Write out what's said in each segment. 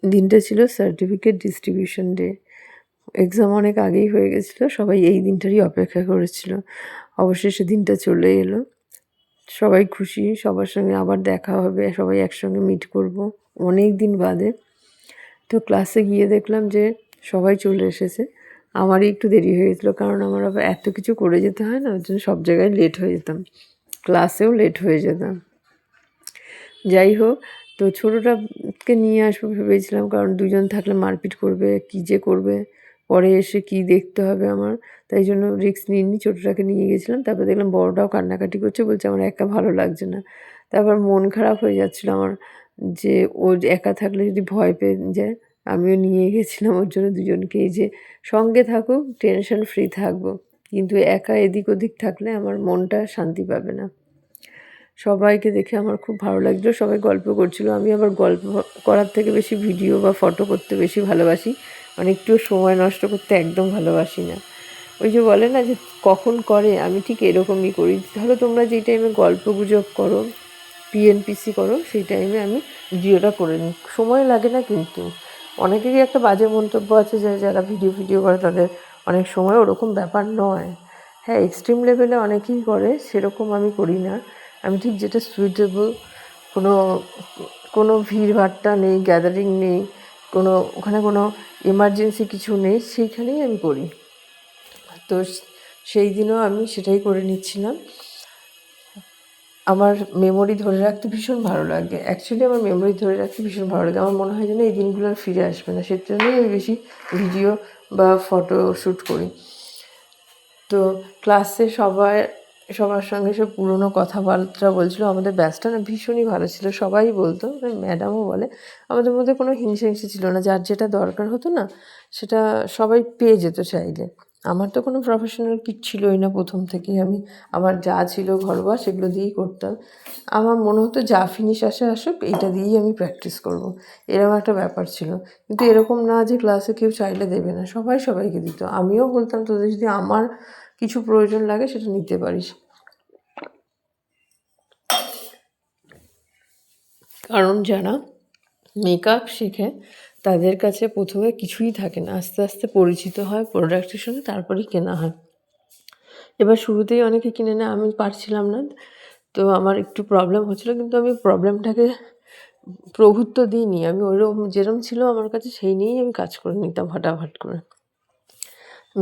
দিনটা ছিল certificate distribution day. Exam অনেক আগেই হয়ে গেছিলো, সবাই এই দিনটারই অপেক্ষা করেছিল। অবশেষে দিনটা চলে এলো। সবাই খুশি, সবার সঙ্গে আবার দেখা হবে, সবাই একসঙ্গে মিট করব অনেক দিন বাদে। তো ক্লাসে গিয়ে দেখলাম যে সবাই চলে এসেছে। আমারই একটু দেরি হয়ে গেছিলো, কারণ আমার আবার এত কিছু করে যেতে হয় না, ওর জন্য সব জায়গায় লেট হয়ে যেতাম, ক্লাসেও লেট হয়ে যেতাম। যাই হোক, তো ছোটোটাকে নিয়ে আসবো ভেবেছিলাম, কারণ দুজন থাকলে মারপিট করবে, কী যে করবে, পরে এসে কি দেখতে হবে আমার, তাই জন্য রিস্ক নিইনি, ছোটোটাকে নিয়ে গেছিলাম। তারপর দেখলাম বড়টাও কান্নাকাটি করছে, বলছে আমার একা ভালো লাগছে না। তারপর মন খারাপ হয়ে যাচ্ছিলো আমার, যে ও একা থাকলে যদি ভয় পেয়ে যায়। আমিও নিয়ে গেছিলাম ওর জন্য দুজনকেই, যে সঙ্গে থাকুক, টেনশন ফ্রি থাকবো, কিন্তু একা এদিক ওদিক থাকলে আমার মনটা শান্তি পাবে না। সবাইকে দেখে আমার খুব ভালো লাগছিলো, সবাই গল্প করছিল। আমি আবার গল্প করার থেকে বেশি ভিডিও বা ফটো করতে বেশি ভালোবাসি, মানে একটু সময় নষ্ট করতে একদম ভালোবাসি না। ওই যে বলে না যে কখন করে, আমি ঠিক এরকমই করি। ধরো তোমরা যেই টাইমে গল্প গুজব করো, পিএনপিসি করো, সেই টাইমে আমি ভিডিওটা করে নিই, সময় লাগে না। কিন্তু অনেকেরই একটা বাজে মন্তব্য আছে যে যারা ভিডিও করে তাদের অনেক সময়, ওরকম ব্যাপার নয়। হ্যাঁ, এক্সট্রিম লেভেলে অনেকেই করে, সেরকম আমি করি না। আমি ঠিক যেটা সুইটেবল, কোনো কোনো ভিড়ভাট্টা নেই, গ্যাদারিং নেই, ওখানে কোনো এমার্জেন্সি কিছু নেই, সেইখানেই আমি করি। তো সেই দিনও আমি সেটাই করে নিচ্ছিলাম। আমার মেমোরি ধরে রাখতে ভীষণ ভালো লাগে, অ্যাকচুয়ালি আমার মেমোরি ধরে রাখতে ভীষণ ভালো লাগে। আমার মনে হয় যেন এই দিনগুলো আর ফিরে আসবে না, সেজন্যই আমি বেশি ভিডিও বা ফটো শ্যুট করি। তো ক্লাসে সবার সঙ্গে সব পুরনো কথাবার্তা বলছিল। আমাদের ব্যাচটা না ভীষণই ভালো ছিল, সবাই বলতো, ম্যাডামও বলে, আমাদের মধ্যে কোনো হিংসে ছিল না। যার যেটা দরকার হতো না, সেটা সবাই পেয়ে যেত চাইলে। আমার তো কোনো প্রফেশনাল কিট ছিলই না প্রথম থেকেই। আমার যা ছিল ঘরোয়া, সেগুলো দিয়েই করতাম। আমার মনে হতো যা ফিনিশ আসুক, এইটা দিয়েই আমি প্র্যাকটিস করব, এরকম একটা ব্যাপার ছিল। কিন্তু এরকম না যে ক্লাসে কেউ চাইলে দেবে না, সবাই সবাইকে দিত। আমিও বলতাম তোদের যদি আমার কিছু প্রয়োজন লাগে সেটা নিতে পারিস। কারণ যারা মেকআপ শেখে তাদের কাছে প্রথমে কিছুই থাকে না, আস্তে আস্তে পরিচিত হয় প্রোডাক্টের সঙ্গে, তারপরেই কেনা হয়। এবার শুরুতেই অনেকে কিনে নেয়, আমি পারছিলাম না, তো আমার একটু প্রবলেম হচ্ছিলো, কিন্তু আমি প্রবলেমটাকে প্রভুত্ব দিইনি। আমি ওইরকম যেরকম ছিল আমার কাছে, সেই নিয়েই আমি কাজ করে নিতাম ফাটাফাট করে।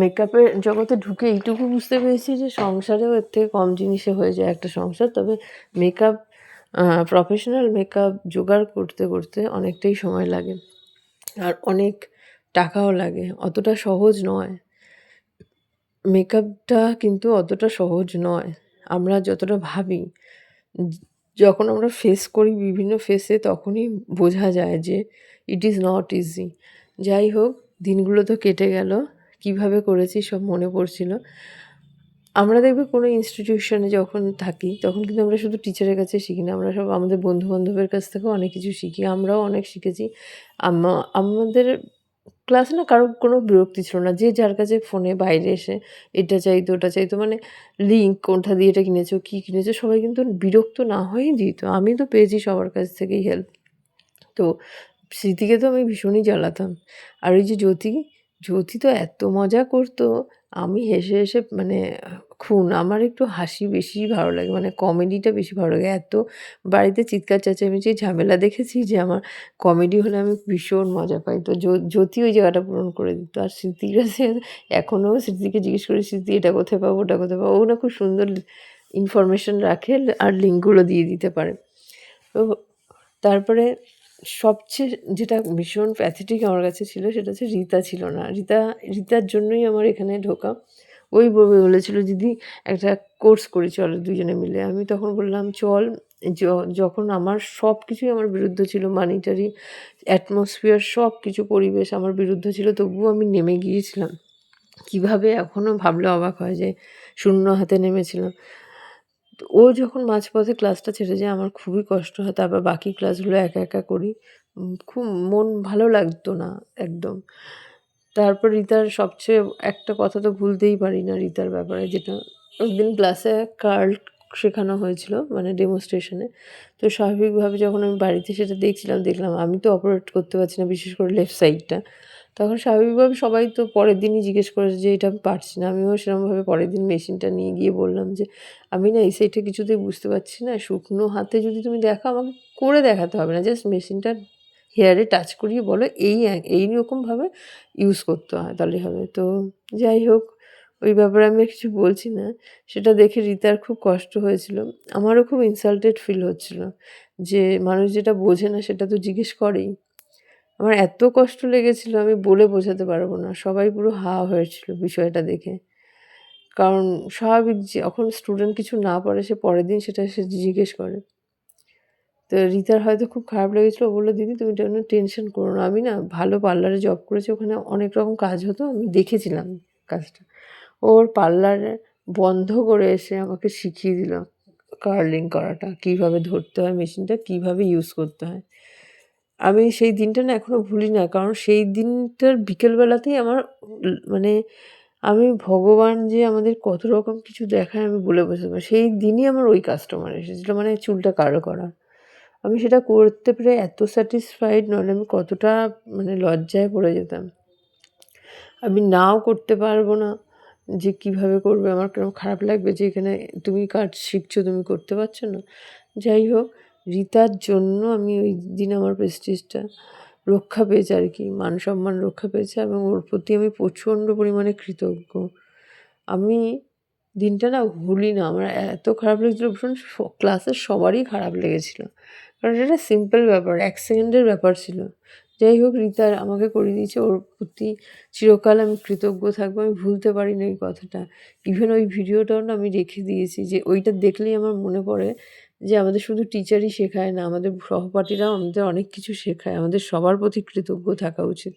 মেকআপের জগতে ঢুকে এইটুকু বুঝতে পেরেছি যে সংসারেও এর থেকে কম জিনিসে হয়ে যায় একটা সংসার। তবে মেকআপ, প্রফেশনাল মেকআপ জোগাড় করতে করতে অনেকটাই সময় লাগে, আর অনেক টাকাও লাগে, অতটা সহজ নয়। মেকআপটা কিন্তু অতটা সহজ নয় আমরা যতটা ভাবি। যখন আমরা ফেস করি বিভিন্ন ফেসে, তখনই বোঝা যায় যে ইট ইজ নট ইজি। যাই হোক, দিনগুলো তো কেটে গেল, কিভাবে করেছি সব মনে পড়ছিল। আমরা দেখবে কোনো ইনস্টিটিউশনে যখন থাকি, তখন কিন্তু আমরা শুধু টিচারের কাছে শিখি না, আমরা সব আমাদের বন্ধুবান্ধবের কাছ থেকেও অনেক কিছু শিখি। আমরাও অনেক শিখেছি। আমাদের ক্লাসে না কারো কোনো বিরক্তি ছিল না। যে যার কাছে ফোনে বাইরে এসে এটা চাইতো, ওটা চাইতো, মানে লিঙ্ক কোনটা দিয়ে এটা কিনেছো, কী কিনেছো, সবাই কিন্তু বিরক্ত না হয়েই দিত। আমি তো পেয়েছি সবার কাছ থেকেই হেল্প। তো স্মৃতিকে তো আমি ভীষণই জ্বালাতাম। আর ওই যে জ্যোতি তো এত মজা করতো, আমি হেসে হেসে মানে খুন। আমার একটু হাসি বেশি ভালো লাগে, মানে কমেডিটা বেশি ভালো লাগে। এত বাড়িতে চিৎকার চেঁচামেচি ঝামেলা দেখেছি যে আমার কমেডি হলে আমি ভীষণ মজা পাই। তো জ্যোতি ওই জায়গাটা পূরণ করে দিত। আর স্মৃতির কাছে এখনও স্মৃতিকে জিজ্ঞেস করি, স্মৃতি এটা কোথায় পাবো, ওটা কোথায় পাবো, ও না খুব সুন্দর ইনফরমেশন রাখে আর লিঙ্কগুলো দিয়ে দিতে পারে। তো তারপরে সবচেয়ে যেটা ভীষণ প্যাথেটিক আমার কাছে ছিল, সেটা হচ্ছে রিতা ছিল না। রিতার জন্যই আমার এখানে ঢোকা। ওই বলেছিল, দিদি একটা কোর্স করি চলো দুজনে মিলে। আমি তখন বললাম চল। যখন আমার সব কিছুই আমার বিরুদ্ধে ছিল, মানি টানি, অ্যাটমসফিয়ার, সব কিছু পরিবেশ আমার বিরুদ্ধে ছিল, তবুও আমি নেমে গিয়েছিলাম। কীভাবে এখনও ভাবলে অবাক হয় যে শূন্য হাতে নেমেছিলাম। তো ও যখন মাঝপথে ক্লাসটা ছেড়ে যায়, আমার খুবই কষ্ট হয়। তারপর বাকি ক্লাসগুলো একা একা করি। খুব মন ভালো লাগতো না একদম। তারপর রিতার সবচেয়ে একটা কথা তো ভুলতেই পারি না রিতার ব্যাপারে, যেটা একদিন ক্লাসে কার্ল শেখানো হয়েছিল মানে ডেমনস্ট্রেশনে। তো স্বাভাবিকভাবে যখন আমি বাড়িতে সেটা দেখলাম আমি তো অপারেট করতে পারছি না, বিশেষ করে লেফট সাইডটা। তখন স্বাভাবিকভাবে সবাই তো পরের দিনই জিজ্ঞেস করেছে যে, "এটা আমি পারছি না।" আমিও সেরকমভাবে পরের দিন মেশিনটা নিয়ে গিয়ে বললাম যে, "আমি না এই সাইডটা কিছুতেই বুঝতে পারছি না। শুকনো হাতে যদি তুমি দেখাও আমাকে করে দেখাতে হবে না। জাস্ট মেশিনটা হেয়ারে টাচ করিয়ে বলো এইরকমভাবে ইউজ করতে হয় তাহলেই হবে।" তো যাই হোক, ওই ব্যাপারে আমি আর কিছু বলছি না। সেটা দেখে রিতার খুব কষ্ট হয়েছিল। আমারও খুব ইনসাল্টেড ফিল হচ্ছিল যে মানুষ যেটা বোঝে না সেটা তো জিজ্ঞেস করেই। আমার এত কষ্ট লেগেছিল আমি বলে বোঝাতে পারব না। সবাই পুরো হা হয়েছিল বিষয়টা দেখে। কারণ স্বাভাবিক যখন স্টুডেন্ট কিছু না পারে সে পরের দিন সেটা সে জিজ্ঞেস করে। তো রিতার হয়তো খুব খারাপ লেগেছিল। ও বলল, "দিদি তুমি এটা নিয়ে টেনশন করো না। আমি না ভালো পার্লারে জব করেছি। ওখানে অনেক রকম কাজ হতো। আমি দেখেছিলাম কাজটা।" ওর পার্লার বন্ধ করে এসে আমাকে শিখিয়ে দিল কার্লিং করাটা। কীভাবে ধরতে হয় মেশিনটা, কীভাবে ইউজ করতে হয়। আমি সেই দিনটা না এখনো ভুলি না। কারণ সেই দিনটার বিকেলবেলাতেই আমার মানে আমি ভগবান যে আমাদের কত রকম কিছু দেখায় আমি বলে বোঝাতে পারি। সেই দিনই আমার ওই কাস্টমার এসেছিল মানে চুলটা কারো করা। আমি সেটা করতে পেরে এত স্যাটিসফাইড নইলে আমি কতটা মানে লজ্জায় পড়ে যেতাম। আমি নাও করতে পারবো না যে কীভাবে করবে, আমার কিরম খারাপ লাগবে যে এখানে তুমি কাজ শিখছো, তুমি করতে পারছো না। যাই হোক, রিতার জন্য আমি ওই দিন আমার প্রেস্টিজটা রক্ষা পেয়েছে আর কি, মান সম্মান রক্ষা পেয়েছে এবং ওর প্রতি আমি প্রচণ্ড পরিমাণে কৃতজ্ঞ। আমি দিনটা না ভুলি না। আমার এত খারাপ লেগেছিল, ভীষণ ক্লাসের সবারই খারাপ লেগেছিল। কারণ এটা সিম্পল ব্যাপার, ১ সেকেন্ডের ব্যাপার ছিল। যাই হোক, রিতা আমাকে করে দিয়েছে। ওর প্রতি চিরকাল আমি কৃতজ্ঞ থাকবো। আমি ভুলতে পারি না এই কথাটা। ইভেন ওই ভিডিওটাও না আমি রেখে দিয়েছি যে ওইটা দেখলেই আমার মনে পড়ে যে আমাদের শুধু টিচারই শেখায় না, আমাদের সহপাঠীরাও আমাদের অনেক কিছু শেখায়। আমাদের সবার প্রতি কৃতজ্ঞ থাকা উচিত।